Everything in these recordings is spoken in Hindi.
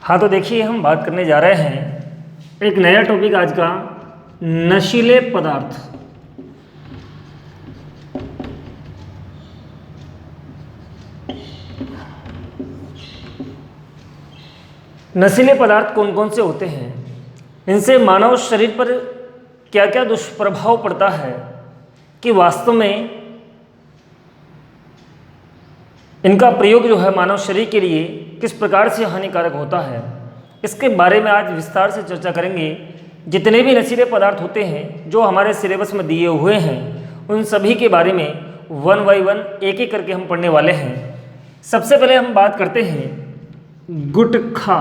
हाँ, तो देखिए हम बात करने जा रहे हैं एक नया टॉपिक आज का, नशीले पदार्थ। नशीले पदार्थ कौन कौन से होते हैं, इनसे मानव शरीर पर क्या क्या दुष्प्रभाव पड़ता है, कि वास्तव में इनका प्रयोग जो है मानव शरीर के लिए किस प्रकार से हानिकारक होता है, इसके बारे में आज विस्तार से चर्चा करेंगे। जितने भी नशीले पदार्थ होते हैं जो हमारे सिलेबस में दिए हुए हैं, उन सभी के बारे में वन बाई वन एक एक करके हम पढ़ने वाले हैं। सबसे पहले हम बात करते हैं गुटखा।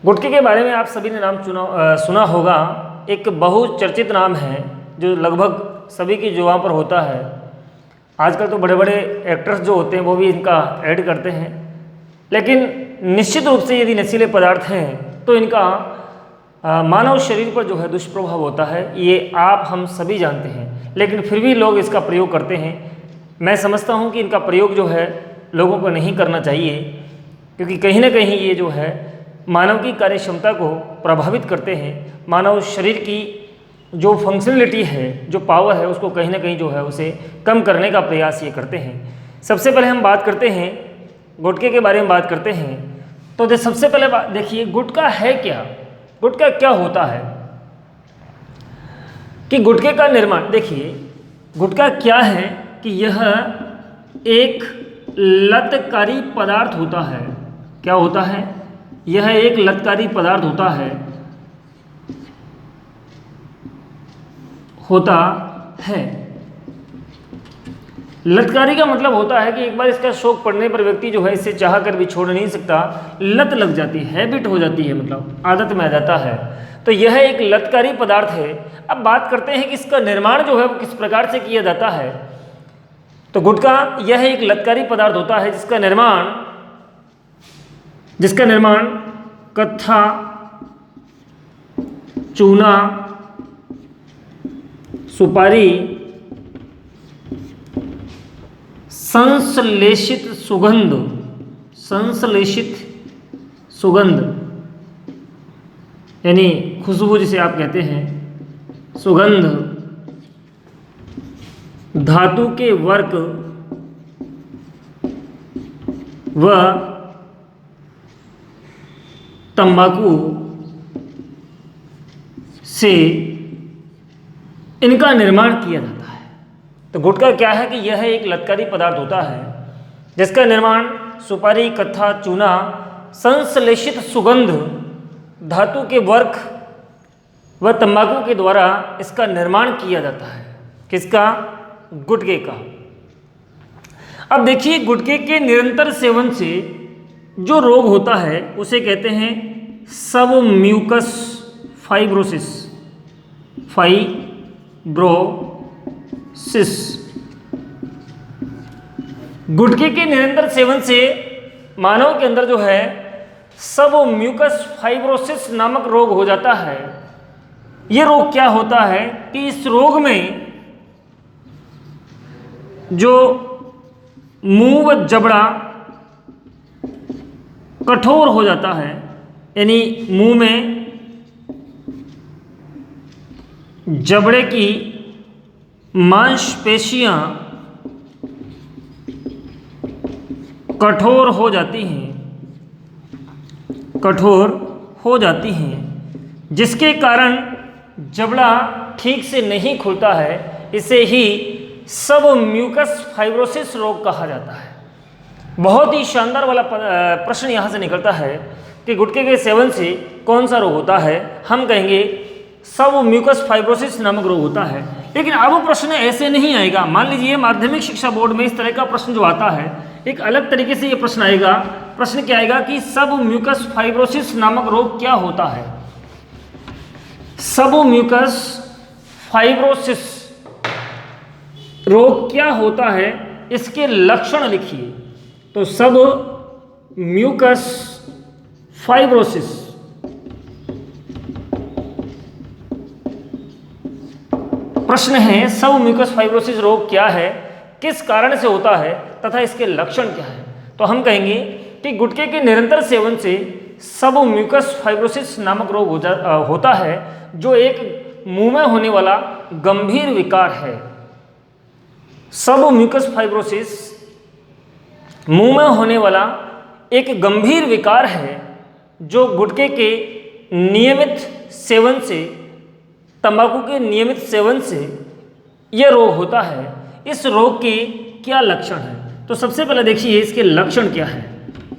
गुटखे के बारे में आप सभी ने नाम सुना होगा। एक बहुचर्चित नाम है जो लगभग सभी की जुबान पर होता है। आजकल तो बड़े बड़े एक्टर्स जो होते हैं वो भी इनका ऐड करते हैं, लेकिन निश्चित रूप से यदि नशीले पदार्थ हैं तो इनका मानव शरीर पर जो है दुष्प्रभाव होता है, ये आप हम सभी जानते हैं, लेकिन फिर भी लोग इसका प्रयोग करते हैं। मैं समझता हूँ कि इनका प्रयोग जो है लोगों को नहीं करना चाहिए, क्योंकि कहीं ना कहीं ये जो है मानव की कार्य क्षमता को प्रभावित करते हैं। मानव शरीर की जो फंक्शनलिटी है, जो पावर है, उसको कहीं ना कहीं जो है उसे कम करने का प्रयास ये करते हैं। सबसे पहले हम बात करते हैं गुटखे के बारे में बात करते हैं। तो सबसे पहले देखिए गुटखा है क्या, गुटखा क्या होता है, कि गुटखे का निर्माण। देखिए गुटखा क्या है कि यह एक लतकारी पदार्थ होता है। क्या होता है? यह एक लतकारी पदार्थ होता है लतकारी का मतलब होता है कि एक बार इसका शौक पड़ने पर व्यक्ति जो है इसे चाह कर भी छोड़ नहीं सकता, लत लग जाती है, हैबिट हो जाती है, मतलब आदत में आ जाता है। तो यह एक लतकारी पदार्थ है। अब बात करते हैं कि इसका निर्माण जो है वो किस प्रकार से किया जाता है। तो गुटखा यह एक लतकारी पदार्थ होता है जिसका निर्माण कत्था, चूना, सुपारी, संश्लेषित सुगंध यानी खुशबू जिसे आप कहते हैं, सुगंध, धातु के वर्क व तंबाकू से इनका निर्माण किया जाता है। तो गुटखा क्या है कि यह एक लतकारी पदार्थ होता है जिसका निर्माण सुपारी, कत्था, चूना, संश्लेषित सुगंध, धातु के वर्क व तंबाकू के द्वारा इसका निर्माण किया जाता है। किसका? गुटखे का। अब देखिए गुटखे के निरंतर सेवन से जो रोग होता है उसे कहते हैं सबम्यूकस फाइब्रोसिस। गुटखे के निरंतर सेवन से मानव के अंदर जो है सबम्यूकस फाइब्रोसिस नामक रोग हो जाता है। यह रोग क्या होता है कि इस रोग में जो मुंह व जबड़ा कठोर हो जाता है, यानी मुंह में जबड़े की मांसपेशियां कठोर हो जाती हैं, जिसके कारण जबड़ा ठीक से नहीं खुलता है। इसे ही सबम्यूकस फाइब्रोसिस रोग कहा जाता है। बहुत ही शानदार वाला प्रश्न यहाँ से निकलता है कि गुटखे के सेवन से कौन सा रोग होता है। हम कहेंगे सबम्यूकस फाइब्रोसिस नामक रोग होता है। लेकिन अब प्रश्न ऐसे नहीं आएगा। मान लीजिए माध्यमिक शिक्षा बोर्ड में इस तरह का प्रश्न जो आता है, एक अलग तरीके से ये प्रश्न आएगा। प्रश्न क्या आएगा कि सबम्यूकस फाइब्रोसिस नामक रोग क्या होता है। सबम्यूकस फाइब्रोसिस रोग क्या होता है, इसके लक्षण लिखिए। तो सबम्यूकस फाइब्रोसिस प्रश्न है सबम्यूकस फाइब्रोसिस रोग क्या है, किस कारण से होता है तथा इसके लक्षण क्या है। तो हम कहेंगे कि गुटखे के निरंतर सेवन से सबम्यूकस फाइब्रोसिस नामक रोग होता है, जो एक मुंह में होने वाला गंभीर विकार है। सबम्यूकस फाइब्रोसिस मुंह में होने वाला एक गंभीर विकार है, जो गुटखे के नियमित सेवन से, तंबाकू के नियमित सेवन से यह रोग होता है। इस रोग के क्या लक्षण हैं? तो सबसे पहले देखिए इसके लक्षण क्या है।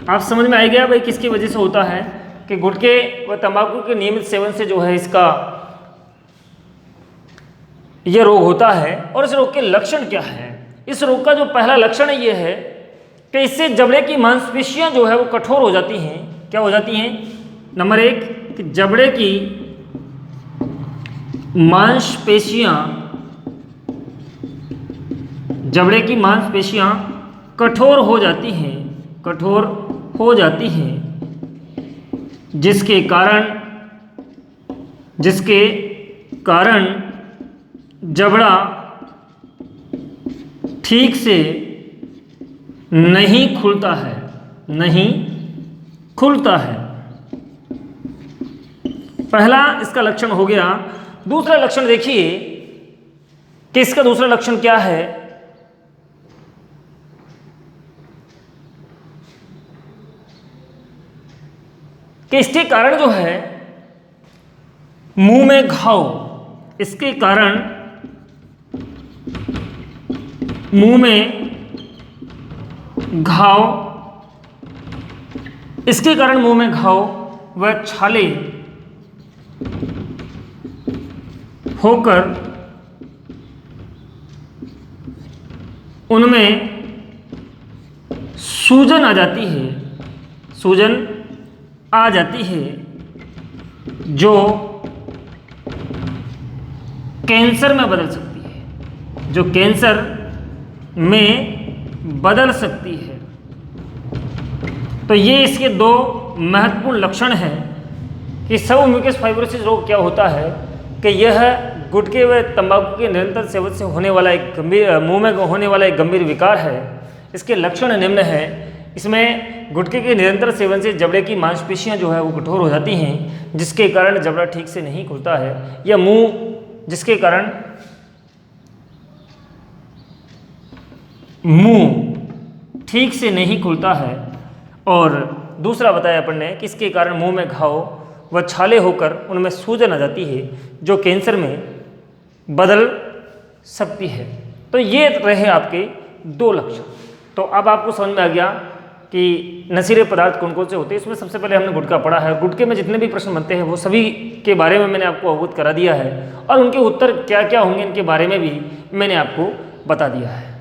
आप समझ में आ गया भाई किसकी वजह से होता है कि गुटखे व तंबाकू के नियमित सेवन से जो है इसका यह रोग होता है। और इस रोग के लक्षण क्या है? इस रोग का जो पहला लक्षण है ये है कि इससे जबड़े की मांसपेशियां जो है वो कठोर हो जाती हैं। क्या हो जाती हैं? नंबर 1 कि जबड़े की मांसपेशियां कठोर हो जाती हैं, जिसके कारण जबड़ा ठीक से नहीं खुलता है। पहला इसका लक्षण हो गया। दूसरा लक्षण देखिए कि इसका दूसरा लक्षण क्या है कि इसके कारण जो है मुंह में घाव, इसके कारण मुंह में घाव व छाले होकर उनमें सूजन आ जाती है, जो कैंसर में बदल सकती है। तो ये इसके दो महत्वपूर्ण लक्षण हैं कि सबम्यूकस फाइब्रोसिस रोग क्या होता है कि यह गुटखे व तंबाकू के निरंतर सेवन से होने वाला एक मुंह में होने वाला एक गंभीर विकार है। इसके लक्षण निम्न है। इसमें गुटखे के निरंतर सेवन से जबड़े की मांसपेशियां जो है वो कठोर हो जाती हैं, जिसके कारण जबड़ा ठीक से नहीं खुलता है, या जिसके कारण मुंह ठीक से नहीं खुलता है। और दूसरा बताया अपन ने कि इसके कारण मुंह में घाव व छाले होकर उनमें सूजन आ जाती है, जो कैंसर में बदल सकती है। तो ये रहे आपके दो लक्षण। तो अब आपको समझ में आ गया कि नशीले पदार्थ कौन कौन से होते हैं। इसमें सबसे पहले हमने गुटखा पढ़ा है। गुटखे में जितने भी प्रश्न बनते हैं वो सभी के बारे में मैंने आपको अवगत करा दिया है, और उनके उत्तर क्या क्या होंगे इनके बारे में भी मैंने आपको बता दिया है।